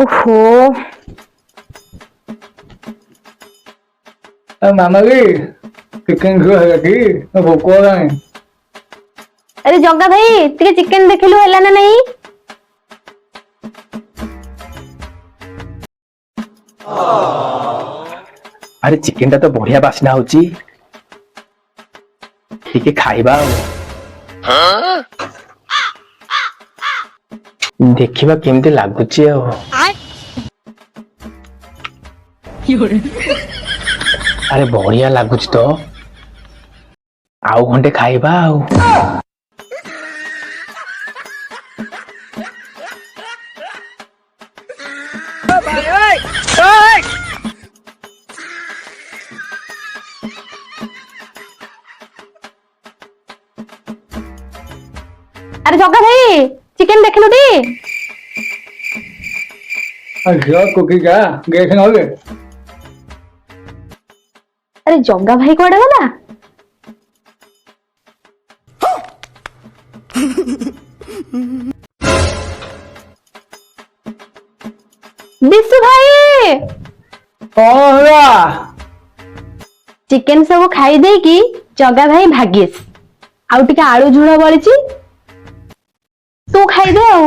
ଓହୋ ମାମା କି ଚିକେନ ଝୁଅ ହେଲା କି ଭୋକ ହେଲାଣି। ଆରେ ଜଗା ଭାଇ ଟିକେ ଚିକେନ ଦେଖିଲୁ ହେଲା ନା ନାହିଁ। ଆରେ ଚିକେନ ଟା ତ ବଢିଆ ବାସ୍ନା ହଉଛି, ଟିକେ ଖାଇବା ଆଉ। ଦେଖିବା କେମିତି ଲାଗୁଛି ଆଉ। ଆରେ ବଢିଆ ଲାଗୁଛି ତ, ଆଉ ଘଣ୍ଟେ ଖାଇବା ଆଉ। ଆରେ ଜଗା ଭାଇ ଚିକେନ ଦେଖିଲୁ ଟି। ଝିଅ କୁକି ଯା ଗେସ୍ ନହେଲେ। ଆରେ ଜଗା ଭାଇ କୁଆଡେ ଗଲା? ବିଶୁ ଭାଇ କଣ ହେଲା? ଚିକେନ ସବୁ ଖାଇ ଦେଇକି ଜଗା ଭାଇ ଭାଗିସ୍, ଆଉ ଟିକେ ଆଳୁ ଝୋଳ ବଳିଛି, ତୁ ଖାଇଦେ ଆଉ।